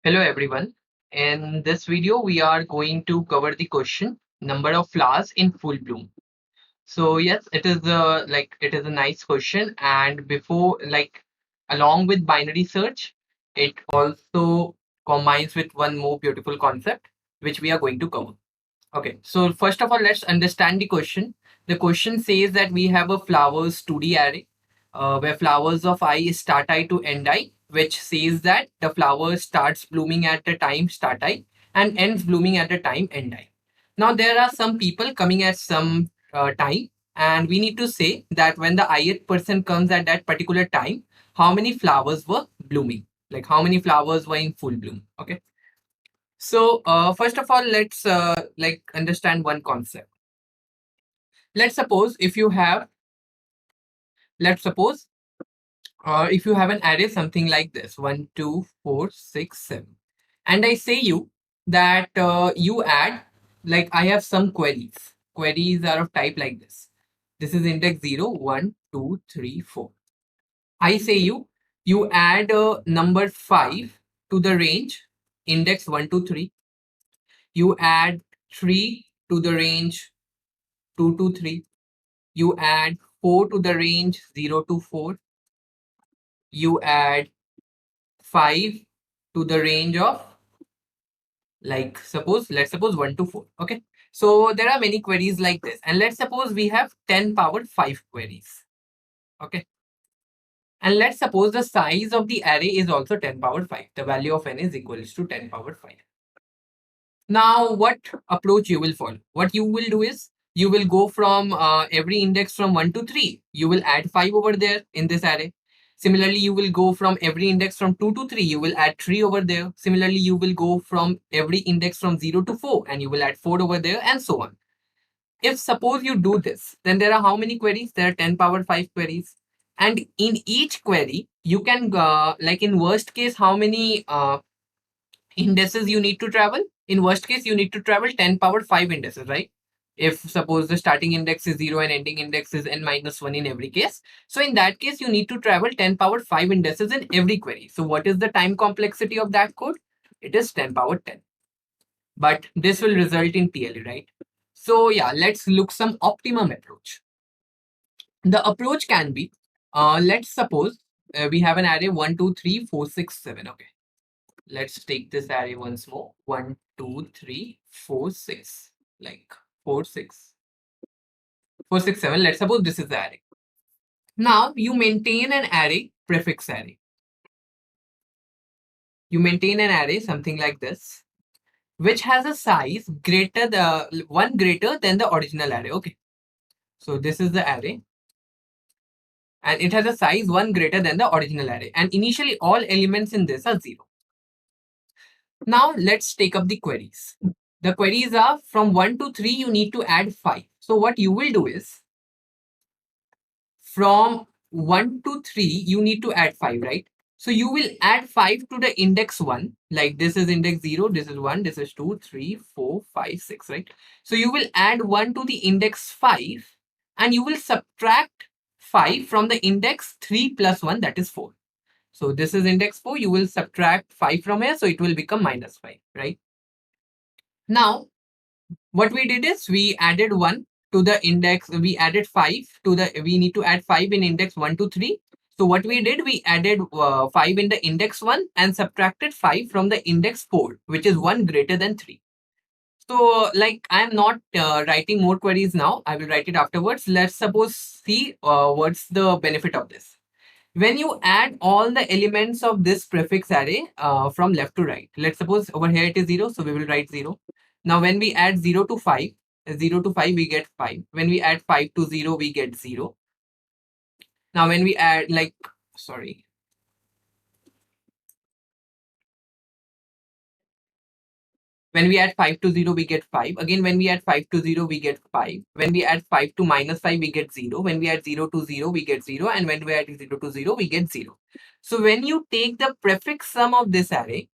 Hello everyone. In this video, we are going to cover the question number of flowers in full bloom. So yes, it is a nice question, and before along with binary search, it also combines with one more beautiful concept which we are going to cover. Okay, so first of all, let's understand the question. The question says that we have a flowers 2D array where flowers of I start I to end I, which says that the flower starts blooming at the time start I and ends blooming at the time end I. Now, there are some people coming at some time, and we need to say that when the ith person comes at that particular time, how many flowers were blooming, like how many flowers were in full bloom. Okay, so first of all, let's understand one concept. Let's suppose if you have, let's suppose if you have an array something like this, 1, 2, 4, 6, 7, and I say you that you add, like I have some queries. Queries are of type like this. This is index 0, 1, 2, 3, 4. I say you add number 5 to the range index 1 to 3. You add 3 to the range 2 to 3. You add 4 to the range 0 to 4. You add 5 to the range of, let's suppose 1 to 4. Okay. So there are many queries like this. And let's suppose we have 10 power 5 queries. Okay. And let's suppose the size of the array is also 10 power 5. The value of n is equals to 10 power 5. Now, what approach you will follow? What you will do is you will go from every index from 1 to 3. You will add 5 over there in this array. Similarly, you will go from every index from 2 to 3. You will add 3 over there. Similarly, you will go from every index from 0 to 4 and you will add 4 over there and so on. If suppose you do this, then there are how many queries? There are 10 power 5 queries. And in each query, you can, like in worst case, how many indices you need to travel? In worst case, you need to travel 10 power 5 indices, right? If suppose the starting index is 0 and ending index is n minus 1 in every case. So in that case, you need to travel 10 power 5 indices in every query. So what is the time complexity of that code? It is 10 power 10. But this will result in TLE, right? So yeah, let's look some optimum approach. The approach can be, let's suppose we have an array 1, 2, 3, 4, 6, 7. Okay. Let's take this array once more. 1, 2, 3, 4, 6. Like 4, 6. 4, 6, 7. Let's suppose this is the array. Now you maintain an array prefix array. You maintain an array something like this, which has a size greater than the original array. Okay. So this is the array. And it has a size 1 greater than the original array. And initially all elements in this are 0. Now let's take up the queries. The queries are from 1 to 3, you need to add 5. So what you will do is, from 1 to 3, you need to add 5, right? So you will add 5 to the index 1. Like this is index 0, this is 1, this is 2, 3, 4, 5, 6, right? So you will add 1 to the index 5 and you will subtract 5 from the index 3 plus 1, that is 4. So this is index 4, you will subtract 5 from here, so it will become minus 5, right? Now, what we did is we added 1 to the index, we added 5 to the, we need to add 5 in index 1 to 3. So what we did, we added 5 in the index 1 and subtracted 5 from the index 4, which is 1 greater than 3. So like I'm not writing more queries now, I will write it afterwards. Let's suppose see what's the benefit of this. When you add all the elements of this prefix array from left to right, let's suppose over here it is 0, so we will write 0. Now when we add 0 to 5, 0 to 5 we get 5. When we add 5 to 0, we get 0. Now when we add when we add 5 to 0, we get 5. Again, when we add 5 to 0, we get 5. When we add 5 to minus 5, we get 0. When we add 0 to 0, we get 0. And when we add 0 to 0, we get 0. So when you take the prefix sum of this array,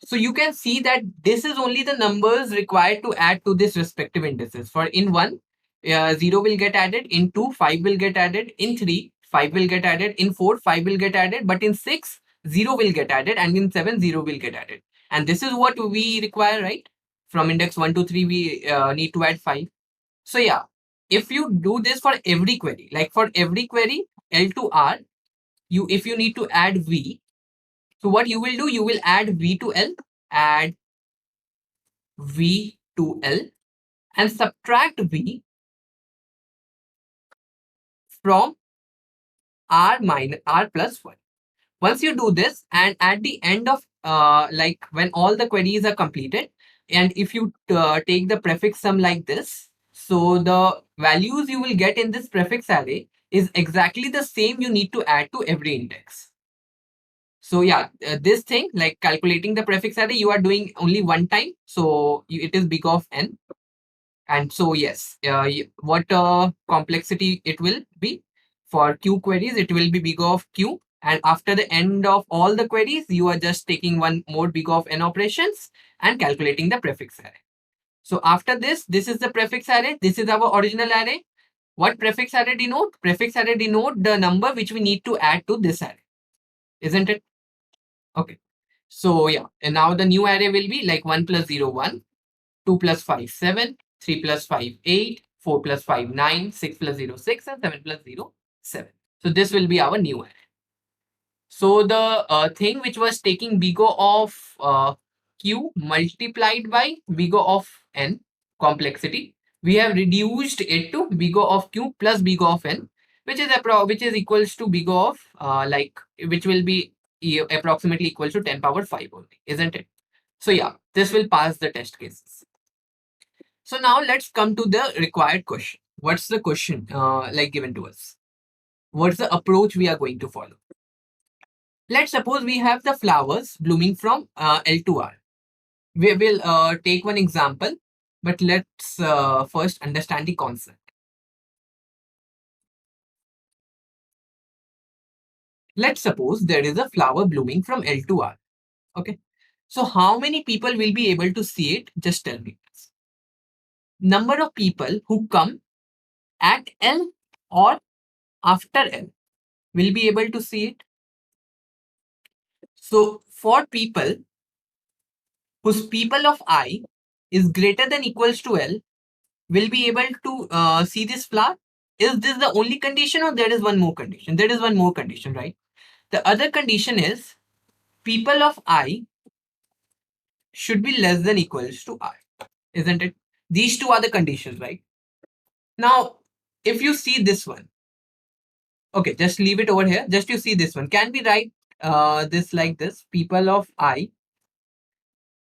so you can see that this is only the numbers required to add to this respective indices. For in 1, 0 will get added. In 2, 5 will get added. In 3, 5 will get added. In 4, 5 will get added. But in 6, 0 will get added, and in 7, 0 will get added. And this is what we require, right? From index 1 to 3, we need to add 5. So yeah, if you do this for every query, like for every query, L to R, if you need to add V, so what you will do, you will add V to L, add V to L, and subtract V from R minus R plus 1. Once you do this, and at the end of like when all the queries are completed, and if you take the prefix sum like this, so the values you will get in this prefix array is exactly the same you need to add to every index. So yeah, this thing like calculating the prefix array, you are doing only one time. So it is big of n. And so yes, what complexity it will be for Q queries, it will be big of Q. And after the end of all the queries, you are just taking one more big of n operations and calculating the prefix array. So after this is the prefix array. This is our original array. What prefix array denote? Prefix array denote the number which we need to add to this array, isn't it? Okay. So yeah, and now the new array will be like 1 plus 0, 1, 2 plus 5, 7, 3 plus 5, 8, 4 plus 5, 9, 6 plus 0, 6, and 7 plus 0, 7. So this will be our new array. So the thing which was taking big O of Q multiplied by big O of N complexity, we have reduced it to big O of Q plus big O of N, which is equals to big O of which will be approximately equal to 10 power 5 only, isn't it? So yeah, this will pass the test cases. So now let's come to the required question. What's the question like given to us? What's the approach we are going to follow? Let's suppose we have the flowers blooming from L to R. We will take one example, but let's first understand the concept. Let's suppose there is a flower blooming from L to R. Okay. So how many people will be able to see it? Just tell me. Number of people who come at L or after L will be able to see it. So for people whose people of I is greater than equals to L will be able to see this flower. Is this the only condition or there is one more condition? There is one more condition, right? The other condition is people of I should be less than equals to I, isn't it? These two are the conditions, right? Now, if you see this one, okay, just leave it over here. Just you see this one. Can we write this like this? People of I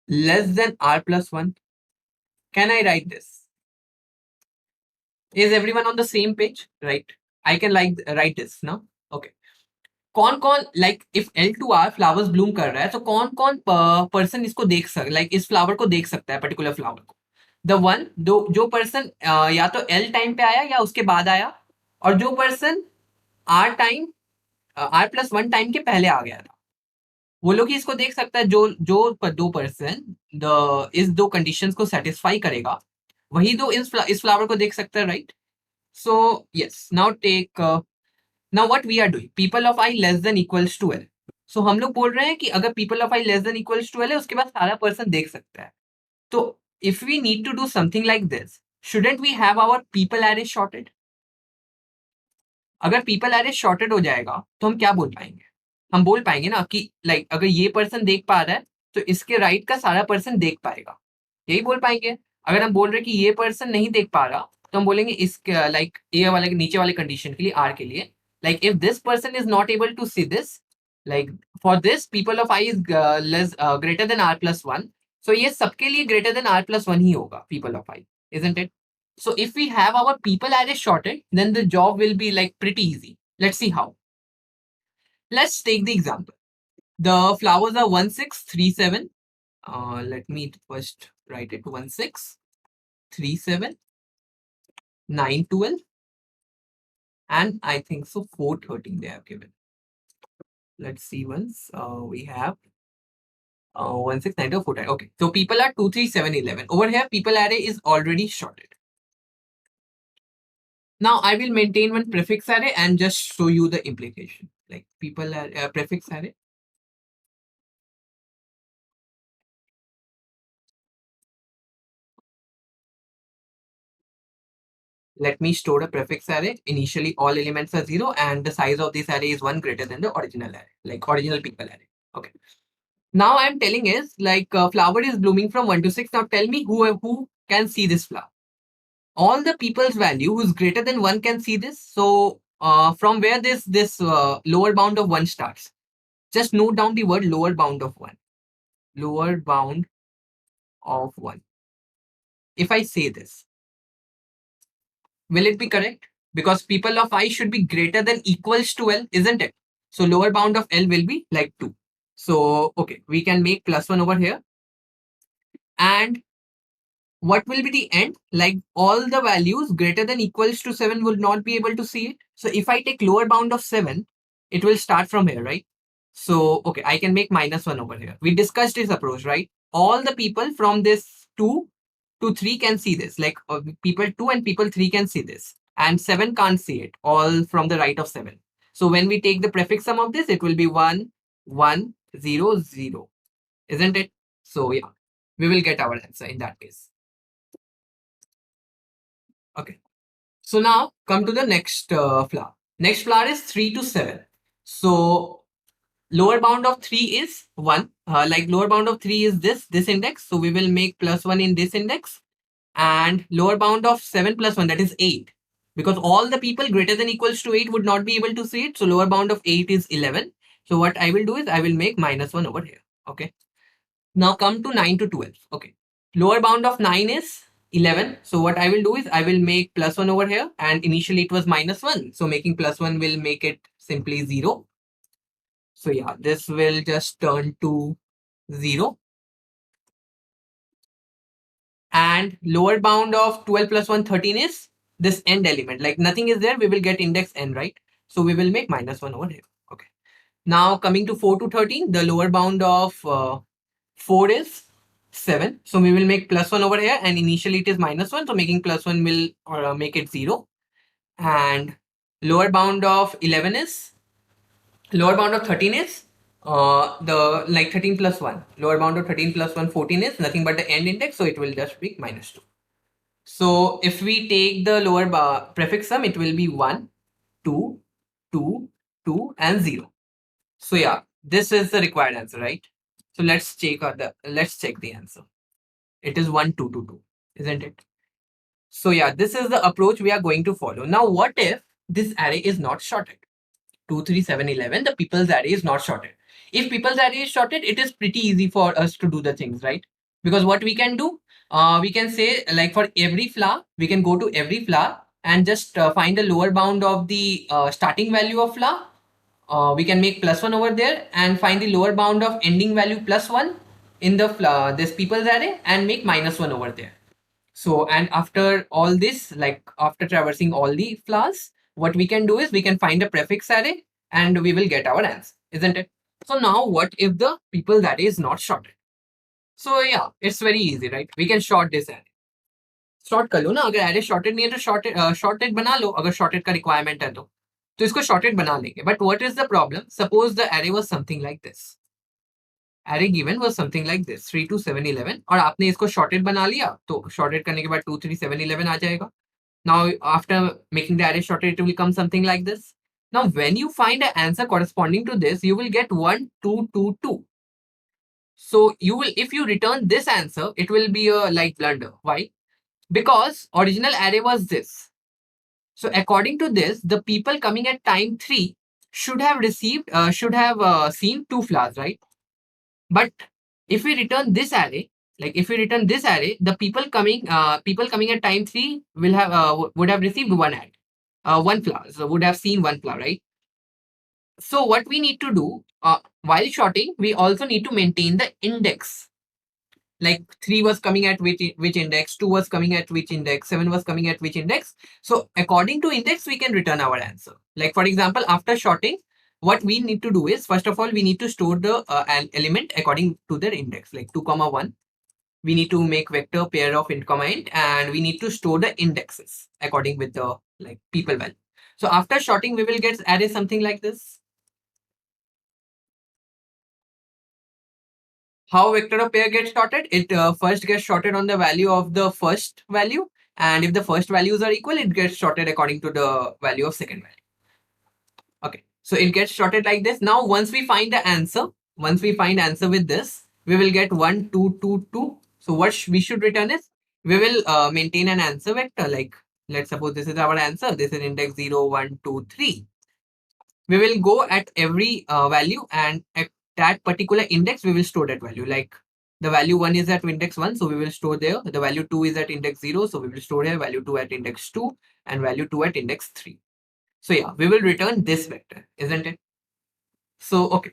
less than R plus 1. Can I write this? Is everyone on the same page? Right. I can like write this now. Okay. कौन-कौन like if L2R flowers bloom कर रहा है तो कौन-कौन person इसको देख सक like इस flower को देख सकता है particular flower को. The one जो person या तो L टाइम पे आया या उसके बाद आया और जो person R time R plus 1 time के पहले आ गया था वो लोग ही इसको देख सकता है जो दो पर्सन इस दो कंडीशंस को सेटिस्फाई करेगा वही दो इस फ्लावर को देख सकता है right so yes now take now what we are doing people of I less than equals to L so हम लोग बोल रहे हैं कि अगर people of I less than equals to L है उसके बाद सारा पर्सन देख सकता है तो if we need to do something like this shouldn't we have our people array sorted अगर पीपल एरे शॉर्टेड हो जाएगा तो हम क्या बोल पाएंगे हम बोल पाएंगे ना कि लाइक अगर ये पर्सन देख पा रहा है तो इसके राइट का सारा पर्सन देख पाएगा यही बोल पाएंगे अगर हम बोल रहे हैं कि ये पर्सन नहीं देख पा रहा तो हम बोलेंगे इसके लाइक ए वाले नीचे वाले कंडीशन के लिए आर के लिए like if this person is not able to see this like for this people of I is less greater than R plus 1 so ये सबके लिए ग्रेटर देन आर प्लस 1 ही होगा people of I isn't it so if we have our people array shorted then the job will be like pretty easy let's see how. Let's take the example. The flowers are 1637. Let me first write it 1637, 912, and I think so 413 they have given. Let's see once. We have 1692, okay. So people are 23711. Over here, people array is already shorted. Now I will maintain one prefix array and just show you the implication. Like people are prefix array. let me store a prefix array. Initially, all elements are 0 and the size of this array is 1 greater than the original array, like original people array. Okay. Now I'm telling is like flower is blooming from 1 to 6. Now tell me who can see this flower. All the people's value who's greater than 1 can see this. So from where this lower bound of 1 starts. Just note down the word lower bound of 1. Lower bound of 1. If I say this, will it be correct? Because people of I should be greater than equals to L, isn't it? So lower bound of L will be like 2. So, okay, we can make +1 over here. And what will be the end? Like all the values greater than equals to 7 will not be able to see it. So if I take lower bound of 7, it will start from here, right? So, okay, I can make -1 over here. We discussed this approach, right? All the people from this 2 to 3 can see this. Like people 2 and people 3 can see this. And 7 can't see it, all from the right of 7. So when we take the prefix sum of this, it will be 1, 1, 0, 0. Isn't it? So yeah, we will get our answer in that case. Okay. So now come to the next flower. Next flower is 3 to 7. So lower bound of 3 is 1. Like lower bound of 3 is this index. So we will make +1 in this index. And lower bound of 7 plus 1, that is 8. Because all the people greater than equals to 8 would not be able to see it. So lower bound of 8 is 11. So what I will do is I will make -1 over here. Okay. Now come to 9 to 12. Okay. Lower bound of 9 is 11. So what I will do is I will make +1 over here. And initially it was -1. So making +1 will make it simply 0. So yeah, this will just turn to 0. And lower bound of 12 plus 1, 13 is this end element. Like nothing is there, we will get index n, right? So we will make -1 over here. Okay. Now coming to 4 to 13, the lower bound of 4 is 7. So we will make +1 over here, and initially it is -1. So making +1 will make it 0. And lower bound of 11 is, lower bound of 13 is the like 13 plus 1. Lower bound of 13 plus 1, 14 is nothing but the end index. So it will just be -2. So if we take the lower prefix sum, it will be 1, 2, 2, 2, and 0. So yeah, this is the required answer, right? So let's check the answer. It is 1, 2, 2, 2, isn't it? So yeah, this is the approach we are going to follow. Now, what if this array is not sorted? 2, 3, 7, 11, the people's array is not sorted. If people's array is sorted, it is pretty easy for us to do the things, right? Because what we can do, we can say like for every flower, we can go to every flower and just find the lower bound of the starting value of flower. We can make +1 over there and find the lower bound of ending value +1 in the this people's array and make -1 over there. So, and after all this, like after traversing all the flowers, what we can do is we can find a prefix array and we will get our answer, isn't it? So now what if the people's array is not sorted? So yeah, it's very easy, right? We can short this array. Short कर लो ना, अगर array sorted नहीं है तो shorted बना लो, अगर shorted का requirement है तो इसको shorted बना लेंगे. But what is the problem? Suppose the array was something like this. Array given was something like this, 3 to 7, 11, और आपने इसको shorted बना लिया, तो shorted करने के बाद 2, 3, 7, 11 आ जाएगा. Now, after making the array shorted, it will become something like this. Now, when you find an answer corresponding to this, you will get 1, 2, 2, 2. So you will, if you return this answer, it will be a like blunder. Why? Because original array was this. So according to this, the people coming at time 3 should have received, seen 2 flowers, right? But if we return this array, like if we return this array, the people coming at time 3 will have would have received one flower, so would have seen one flower, right? So what we need to do while sorting, we also need to maintain the index. Like 3 was coming at which index, 2 was coming at which index, 7 was coming at which index. So according to index, we can return our answer. Like for example, after sorting, what we need to do is, first of all, we need to store the an element according to their index, like 2, 1. We need to make vector pair of int, int, and we need to store the indexes according with the like people value. So after sorting, we will get array something like this. How vector of pair gets sorted? It first gets sorted on the value of the first value, And if the first values are equal, it gets sorted according to the value of second value. Okay, so it gets sorted like this. Now, once we find the answer, once we find answer with this, we will get 1, 2, 2, 2. So what we should return is, we will maintain an answer vector. Like, let's suppose this is our answer. This is index 0, 1, 2, 3. We will go at every value, and at that particular index, we will store that value. Like, the value 1 is at index 1, so we will store there. The value 2 is at index 0, so we will store here. Value 2 at index 2, and value 2 at index 3. So yeah, we will return this vector, isn't it? So, okay.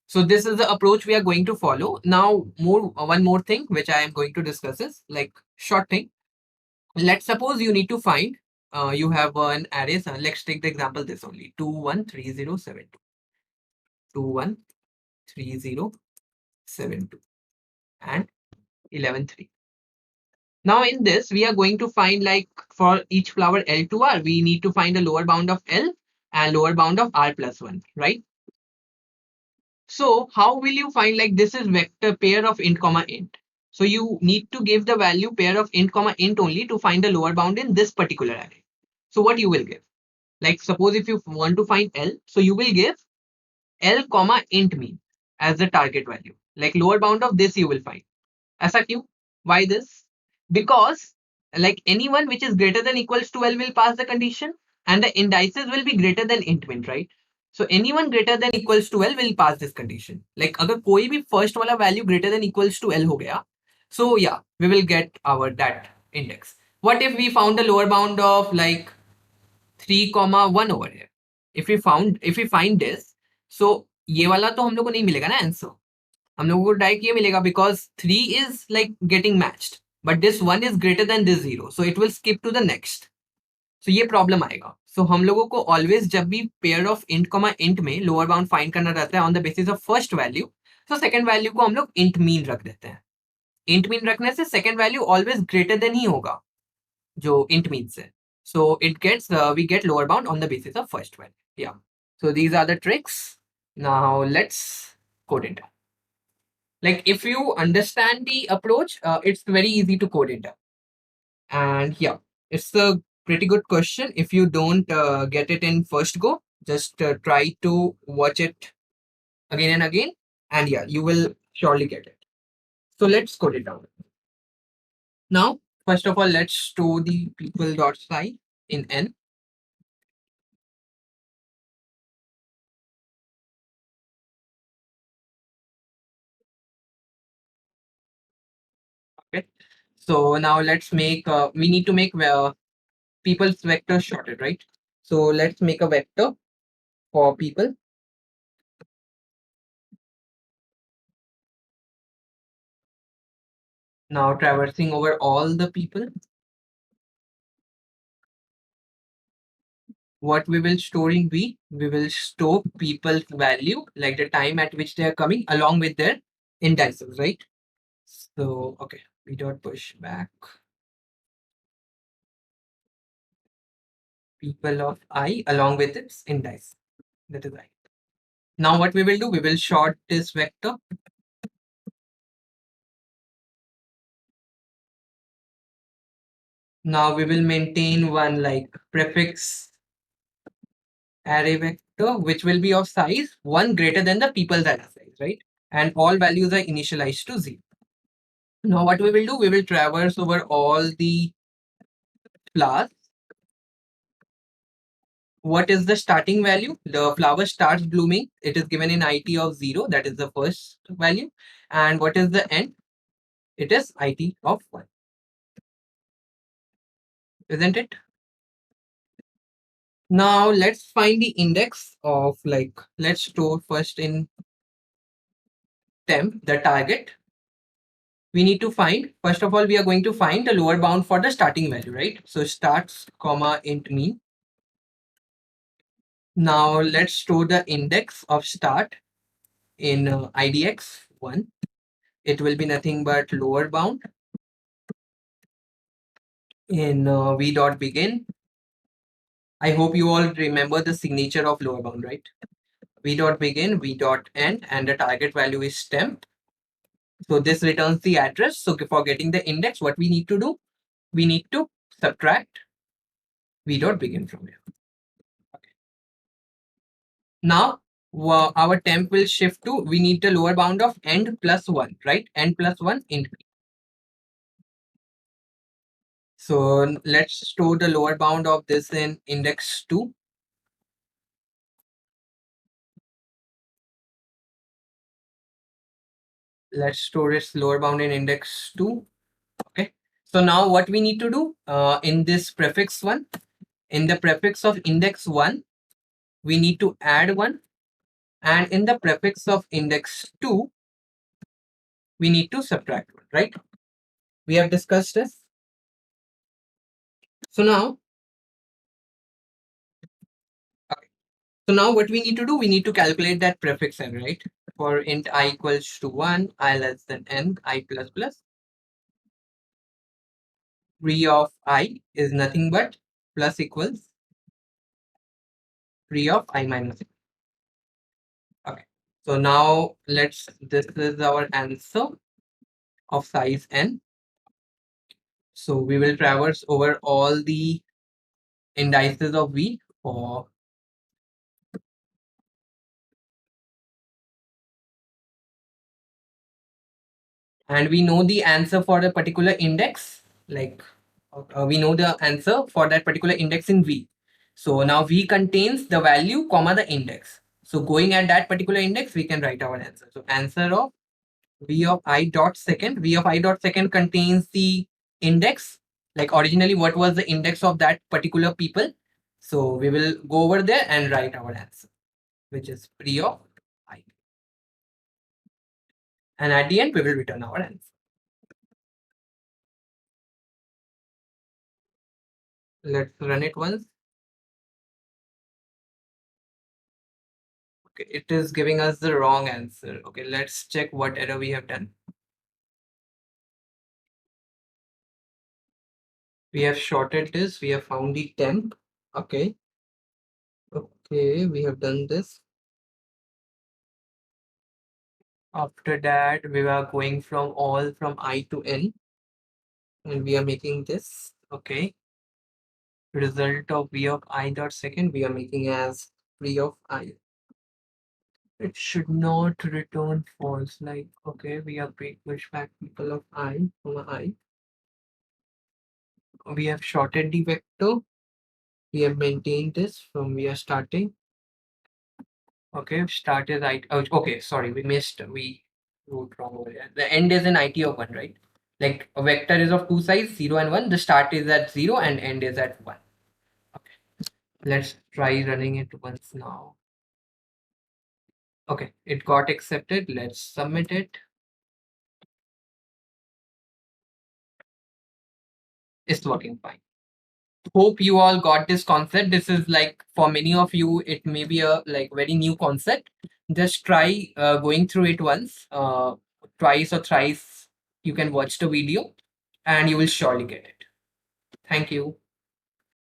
So this is the approach we are going to follow. Now, one more thing which I am going to discuss is like short thing. Let's suppose you need to find, you have an array. So let's take the example this only, 213072, 213072, and 113. Now in this, we are going to find, like, for each flower L to R, we need to find a lower bound of L and lower bound of R plus 1, right? So how will you find, like, this is vector pair of int comma int. So you need to give the value pair of int comma int only to find the lower bound in this particular array. So what you will give? Like, suppose if you want to find L, so you will give L comma int mean as the target value. Like, lower bound of this you will find. ऐसा क्यों? Why this? Because, like, anyone which is greater than equals to L will pass the condition, and the indices will be greater than int min, right? So anyone greater than equals to L will pass this condition. Like, अगर कोई भी first वाला value greater than equals to L हो गया, so yeah, we will get our that index. What if we found the lower bound of like 3 comma 1 over here? If we find this, so ये वाला तो हम लोग को नहीं मिलेगा ना आंसर. हम लोगों को डायरेक्ट ये मिलेगा because 3 is like getting matched, but this 1 is greater than this 0, so it will skip to the next. So ये प्रॉब्लम आएगा. सो हम लोगों को ऑलवेज जब भी pair of int comma int में लोअर बाउंड फाइंड करना रहता है on the basis of first value, तो सेकंड वैल्यू को हम लोग इंट मीन रख देते हैं. इंट मीन रखने से second value always greater than ही होगा जो इंट मीन से. So it gets we get lower bound on the basis of first value. Yeah, so these are the tricks. Now let's code it. Like, if you understand the approach, it's very easy to code it up. And yeah, it's a pretty good question. If you don't get it in first go, just try to watch it again and again, and yeah, you will surely get it. So let's code it down. Now, first of all, let's store the people dot size in n. Okay, so now let's make we need to make people's vector sorted, right? So let's make a vector for people. Now traversing over all the people. What we will store in V, we will store people's value, like the time at which they are coming, along with their indices, right? So, okay, we dot push back people of I along with its index. That is I. Now, what we will do, we will sort this vector. Now, we will maintain one like prefix array vector, which will be of size 1 greater than the people's array size, right? And all values are initialized to 0. Now, what we will do, we will traverse over all the flowers. What is the starting value? The flower starts blooming. It is given in IT of 0. That is the first value. And what is the end? It is IT of 1. Isn't it? Now let's find the index of, like, let's store first in temp, the target. We need to find, first of all, we are going to find the lower bound for the starting value, right? So starts comma int mean. Now let's store the index of start in IDX 1. It will be nothing but lower bound in v dot begin. I hope you all remember the signature of lower bound, right? V dot begin, v dot end, and the target value is temp. So this returns the address. So for getting the index, what we need to do? We need to subtract v dot begin from here. Okay. Now our temp will shift to, we need the lower bound of end plus 1, right? End plus 1 int p. So let's store the lower bound of this in index 2. Let's store its lower bound in index 2. Okay. So now what we need to do in this prefix 1, in the prefix of index 1, we need to add 1. And in the prefix of index 2, we need to subtract 1, right? We have discussed this. So now, okay. So now what we need to do, we need to calculate that prefix n, right? For int I equals to 1, I less than n, I plus plus. Pre of I is nothing but plus equals pre of I minus. Okay. So now this is our answer of size n. So we will traverse over all the indices of v for, and we know the answer for the particular index, like we know the answer for that particular index in v. So now v contains the value comma the index. So going at that particular index, we can write our answer. So answer of v of I dot second, v of I dot second contains the index, like originally what was the index of that particular people. So we will go over there and write our answer, which is pre of I. And at the end, we will return our answer. Let's run it once. Okay, it is giving us the wrong answer. Okay, let's check what error we have done. We have shorted this. We have found the temp. Okay. Okay, we have done this. After that, we are going from all from I to n. And we are making this. Okay. Result of v of I dot second, we are making as pre of I. It should not return false. Like, okay, we have pushed back people of I, comma I. We have shorted the vector. We have maintained this from we are starting. Okay, start is IT. Oh, okay, sorry, we missed. We wrote wrong over here. The end is in IT of 1, right? Like a vector is of two sides, 0 and 1. The start is at 0 and end is at 1. Okay, let's try running it once now. Okay, it got accepted. Let's submit it. It's working fine. Hope you all got this concept. This is like for many of you, it may be a like very new concept. Just try going through it once, twice or thrice. You can watch the video, and you will surely get it. Thank you.